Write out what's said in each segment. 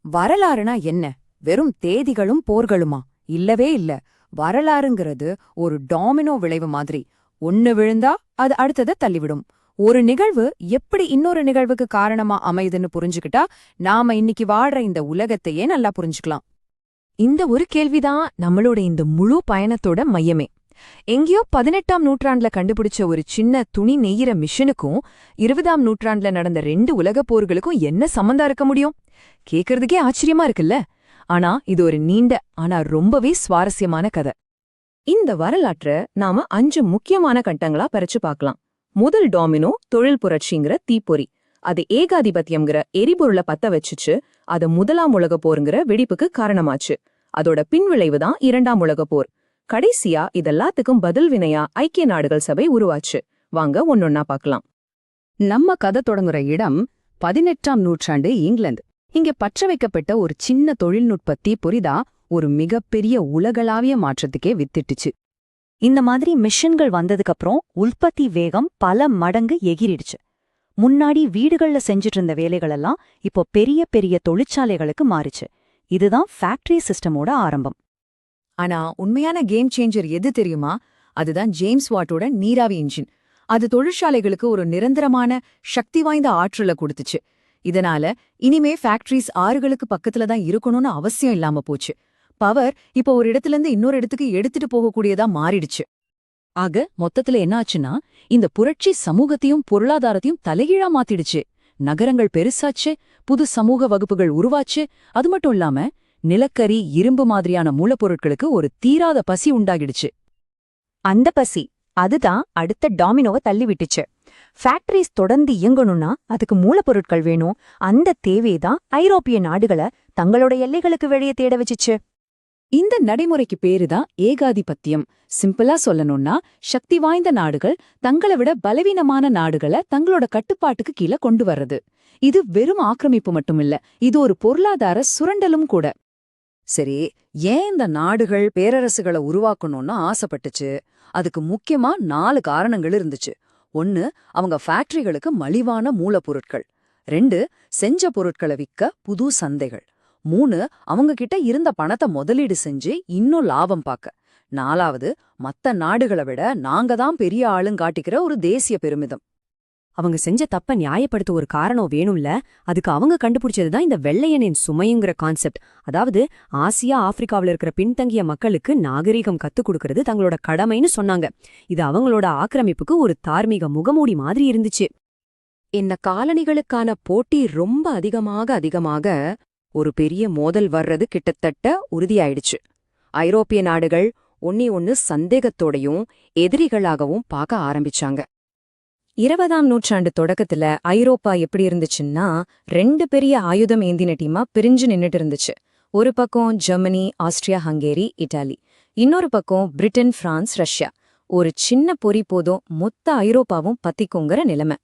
வரலாறுனா என்ன? வெறும் தேதிகளும் போர்களுமா? இல்லவே இல்ல. வரலாறுங்கிறது ஒரு டாமினோ விளைவு மாதிரி. ஒன்னு விழுந்தா அது அடுத்தத தள்ளிவிடும். ஒரு நிகழ்வு எப்படி இன்னொரு நிகழ்வுக்கு காரணமா அமையுதுன்னு புரிஞ்சுக்கிட்டா நாம இன்னைக்கு வாடுற இந்த உலகத்தையே நல்லா புரிஞ்சுக்கலாம். இந்த ஒரு கேள்விதான் நம்மளோட இந்த முழு பயணத்தோட மையமே. எங்கேயோ 18ஆம் நூற்றாண்டுல கண்டுபிடிச்ச ஒரு சின்ன துணி நெய்யிற மிஷினுக்கும் 20ஆம் நூற்றாண்டுல நடந்த 2 உலகப் போர்களுக்கும் என்ன சம்பந்தம் இருக்க முடியும்? கேக்குறதுக்கே ஆச்சரியமா இருக்குல்ல? ஆனா இது ஒரு நீண்ட ஆனா ரொம்பவே சுவாரஸ்யமான கதை. இந்த வரலாற்ற நாம 5 முக்கியமான கட்டங்களா பிரிச்சு பார்க்கலாம். முதல் டாமினோ தொழில் புரட்சிங்கிற தீப்பொறி. அது ஏகாதிபத்தியம்ங்கிற எரிபொருளை பத்த வச்சுச்சு. அது முதலாம் உலகப் போருங்கிற வெடிப்புக்கு காரணமாச்சு. அதோட பின்விளைவுதான் 2ஆம் உலகப் போர். கடைசியா இதெல்லாத்துக்கும் பதில் வினையா ஐக்கிய நாடுகள் சபை உருவாச்சு. வாங்க ஒன்னொன்னா பார்க்கலாம். நம்ம கதை தொடங்குற இடம் 18ஆம் நூற்றாண்டு இங்கிலாந்து. இங்க பற்ற வைக்கப்பட்ட ஒரு சின்ன தொழில்நுட்ப தீப்பொறிதா ஒரு மிகப்பெரிய உலகளாவிய மாற்றத்துக்கே வித்திட்டுச்சு. இந்த மாதிரி மிஷின்கள் வந்ததுக்கப்புறம் உற்பத்தி வேகம் பல மடங்கு எகிரிடுச்சு. முன்னாடி வீடுகள்ல செஞ்சுட்டு இருந்த வேலைகளெல்லாம் இப்போ பெரிய பெரிய தொழிற்சாலைகளுக்கு மாறிச்சு. இதுதான் ஃபேக்டரி சிஸ்டமோட ஆரம்பம். ஆனா உண்மையான கேம் சேஞ்சர் எது தெரியுமா? அதுதான் ஜேம்ஸ் வாட்டோட நீராவி இன்ஜின். அது தொழிற்சாலைகளுக்கு ஒரு நிரந்தரமான சக்தி வாய்ந்த ஆற்றலை கொடுத்துச்சு. இதனால இனிமே ஃபேக்டரிஸ் ஆறுகளுக்கு பக்கத்துல தான் இருக்கணும்னு அவசியம் இல்லாம போச்சு. பவர் இப்போ ஒரு இடத்துல இருந்து இன்னொரு இடத்துக்கு எடுத்துட்டு போகக்கூடியதா மாறிடுச்சு. ஆக மொத்தத்துல என்ன ஆச்சுன்னா, இந்த புரட்சி சமூகத்தையும் பொருளாதாரத்தையும் தலைகீழா மாத்திடுச்சு. நகரங்கள் பெருசாச்சு, புது சமூக வகுப்புகள் உருவாச்சு. அது மட்டும் இல்லாம நிலக்கரி, இரும்பு மாதிரியான மூலப்பொருட்களுக்கு ஒரு தீராத பசி உண்டாகிடுச்சு. அந்த பசி அதுதான் அடுத்த டாமினோவை தள்ளி விட்டுச்சு. ஃபேக்டரிஸ் தொடர்ந்து இயங்கணும்னா அதுக்கு மூலப்பொருட்கள் வேணும். அந்த தேவைதான் ஐரோப்பிய நாடுகளை தங்களோட எல்லைகளுக்கு வெளியே தேட வச்சுச்சு. இந்த நடைமுறைக்கு பேருதான் ஏகாதிபத்தியம். சிம்பிளா சொல்லணும்னா, சக்தி வாய்ந்த நாடுகள் தங்களை விட பலவீனமான நாடுகளை தங்களோட கட்டுப்பாட்டுக்கு கீழே கொண்டு வர்றது. இது வெறும் ஆக்கிரமிப்பு மட்டுமில்ல, இது ஒரு பொருளாதார சுரண்டலும் கூட. சரி, ஏன் இந்த நாடுகள் பேரரசுகளை உருவாக்கணும்னு ஆசைப்பட்டுச்சு? அதுக்கு முக்கியமா 4 காரணங்கள் இருந்துச்சு. 1, அவங்க ஃபேக்டரிகளுக்கு மலிவான மூலப்பொருட்கள். 2, செஞ்ச பொருட்களை விற்க புது சந்தைகள். 3, அவங்க கிட்ட இருந்த பணத்தை முதலீடு செஞ்சு இன்னும் லாபம் பார்க்க. 4வது, மத்த நாடுகளை விட நாங்க தான் பெரிய ஆளுங்காட்டிக்கிற ஒரு தேசிய பெருமிதம். அவங்க செஞ்ச தப்ப நியாயப்படுத்த ஒரு காரணம் வேணும்ல. அதுக்கு அவங்க கண்டுபிடிச்சதுதான் இந்த வெள்ளையனின் சுமைங்கிற கான்செப்ட். அதாவது ஆசியா, ஆப்பிரிக்காவில இருக்கிற பின்தங்கிய மக்களுக்கு நாகரீகம் கத்துக் கொடுக்கறது தங்களோட கடமைன்னு சொன்னாங்க. இது அவங்களோட ஆக்கிரமிப்புக்கு ஒரு தார்மீக முகமூடி மாதிரி இருந்துச்சு. இந்த காலனிகளுக்கான போட்டி ரொம்ப அதிகமாக ஒரு பெரிய மோதல் வர்றது கிட்டத்தட்ட உறுதியாயிடுச்சு. ஐரோப்பிய நாடுகள் ஒண்ணு சந்தேகத்தோடையும் எதிரிகளாகவும் பார்க்க ஆரம்பிச்சாங்க. 20ஆம் நூற்றாண்டு தொடக்கத்துல ஐரோப்பா எப்படி இருந்துச்சுன்னா 2 பெரிய ஆயுதம் ஏந்தின டீமா பிரிஞ்சு நின்னுட்டு இருந்துச்சு. ஒரு பக்கம் ஜெர்மனி, ஆஸ்திரியா, ஹங்கேரி, இட்டாலி. இன்னொரு பக்கம் பிரிட்டன், பிரான்ஸ், ரஷ்யா. ஒரு சின்ன பொறி போதும் மொத்த ஐரோப்பாவும் பத்திக்குங்கிற நிலைமை.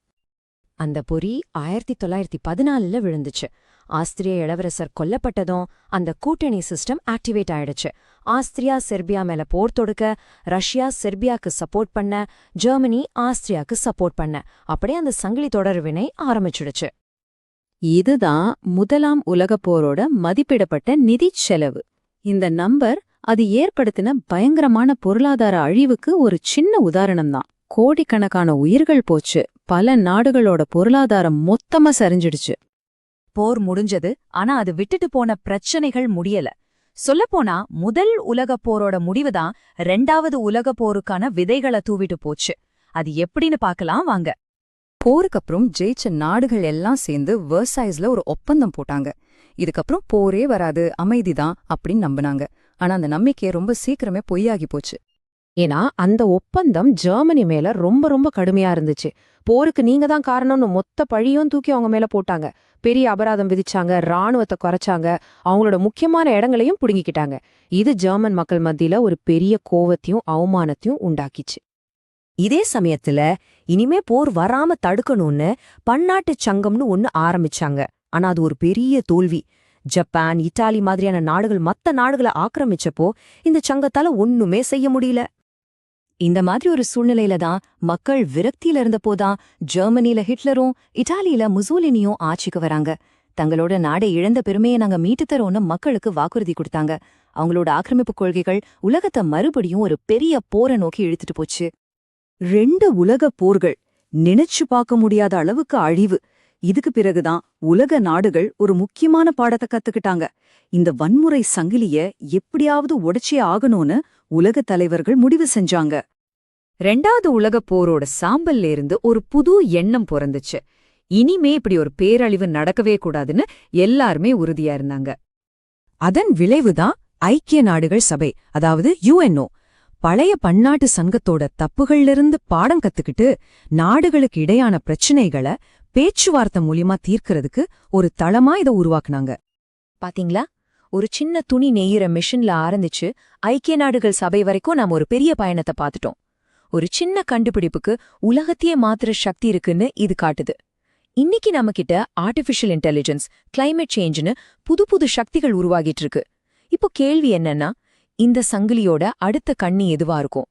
அந்த பொறி 1914ல விழுந்துச்சு. ஆஸ்திரிய இளவரசர் கொல்லப்பட்டதும் அந்த கூட்டணி சிஸ்டம் ஆக்டிவேட் ஆயிடுச்சு. ஆஸ்திரியா செர்பியா மேல போர் தொடுக்க, ரஷ்யா செர்பியாக்கு சப்போர்ட் பண்ண, ஜெர்மனி ஆஸ்திரியாக்கு சப்போர்ட் பண்ண, அப்படியே அந்த சங்கிலி தொடர் வினை ஆரம்பிச்சிடுச்சு. இதுதான் முதலாம் உலகப் போரோட மதிப்பிடப்பட்ட நிதி செலவு. இந்த நம்பர் அது ஏற்படுத்தின பயங்கரமான பொருளாதார அழிவுக்கு ஒரு சின்ன உதாரணம்தான். கோடிக்கணக்கான உயிர்கள் போச்சு. பல நாடுகளோட பொருளாதாரம் மொத்தமா சரிஞ்சிடுச்சு. போர் முடிஞ்சது, ஆனா அது விட்டுட்டு போன பிரச்சனைகள் முடியல. சொல்லப்போனா முதல் உலகப் போரோட முடிவுதான் 2வது உலகப் போருக்கான விதைகளை தூவிட்டு போச்சு. அது எப்படின்னு பார்க்கலாம் வாங்க. போருக்கப்புறம் ஜெயிச்ச நாடுகள் எல்லாம் சேர்ந்து வெர்சாய்ஸ்ல ஒரு ஒப்பந்தம் போட்டாங்க. இதுக்கப்புறம் போரே வராது, அமைதிதான் அப்படின்னு நம்பினாங்க. ஆனா அந்த நம்பிக்கை ரொம்ப சீக்கிரமே பொய்யாகி போச்சு. ஏன்னா அந்த ஒப்பந்தம் ஜெர்மனி மேல ரொம்ப கடுமையா இருந்துச்சு. போருக்கு நீங்க தான் காரணம்னு மொத்த பழியும் தூக்கி அவங்க மேல போட்டாங்க. பெரிய அபராதம் விதிச்சாங்க, ராணுவத்தை குறைச்சாங்க, அவங்களோட முக்கியமான இடங்களையும் புடுங்கிக்கிட்டாங்க. இது ஜெர்மன் மக்கள் மத்தியில ஒரு பெரிய கோவத்தையும் அவமானத்தையும் உண்டாக்கிச்சு. இதே சமயத்துல இனிமே போர் வராம தடுக்கணும்னு பன்னாட்டு சங்கம்னு ஒன்னு ஆரம்பிச்சாங்க. ஆனா அது ஒரு பெரிய தோல்வி. ஜப்பான், இட்டாலி மாதிரியான நாடுகள் மத்த நாடுகளை ஆக்கிரமிச்சப்போ இந்த சங்கத்தால ஒண்ணுமே செய்ய முடியல. இந்த மாதிரி ஒரு சூழ்நிலையில தான் மக்கள் விரக்தியில இருந்தப்போதான் ஜெர்மனில ஹிட்லரும் இட்டாலியில முசோலினியும் ஆட்சிக்கு வராங்க. தங்களோட நாடை இழந்த பெருமையை நாங்க மீட்டு தரோம்னு மக்களுக்கு வாக்குறுதி கொடுத்தாங்க. அவங்களோட ஆக்கிரமிப்பு கொள்கைகள் உலகத்தை மறுபடியும் ஒரு பெரிய போரை நோக்கி இழுத்துட்டு போச்சு. 2 உலகப் போர்கள், நினைச்சு பார்க்க முடியாத அளவுக்கு அழிவு. இதுக்கு பிறகுதான் உலக நாடுகள் ஒரு முக்கியமான பாடத்தை கத்துக்கிட்டாங்க. இந்த வன்முறை சங்கிலிய எப்படியாவது உடைச்சே ஆகணும்னு உலக தலைவர்கள் முடிவு செஞ்சாங்க. 2வது உலகப் போரோட சாம்பல்ல இருந்து ஒரு புது எண்ணம் பிறந்துச்சு. இனிமே இப்படி ஒரு பேரழிவு நடக்கவே கூடாதுன்னு எல்லாருமே உறுதியா இருந்தாங்க. அதன் விளைவுதான் ஐக்கிய நாடுகள் சபை, அதாவது UNO. பழைய பன்னாட்டு சங்கத்தோட தப்புகள்லிருந்து பாடம் கத்துக்கிட்டு நாடுகளுக்கு இடையான பிரச்சனைகளை பேச்சுவார்த்தை மூலியமா தீர்க்கறதுக்கு ஒரு தளமா இதை உருவாக்குனாங்க. பாத்தீங்களா, ஒரு சின்ன துணி நெய்யிற மிஷின்ல ஆரம்பிச்சு ஐக்கிய நாடுகள் சபை வரைக்கும் நாம ஒரு பெரிய பயணத்தை பார்த்துட்டோம். ஒரு சின்ன கண்டுபிடிப்புக்கு உலகத்தையே மாத்துற சக்தி இருக்குன்னு இது காட்டுது. இன்னைக்கு நம்ம கிட்ட ஆர்டிஃபிஷியல் இன்டெலிஜென்ஸ், கிளைமேட் சேஞ்சுன்னு புது புது சக்திகள் உருவாகிட்டு இருக்கு. இப்போ கேள்வி என்னன்னா, இந்த சங்கிலியோட அடுத்த கண்ணி எதுவா இருக்கும்?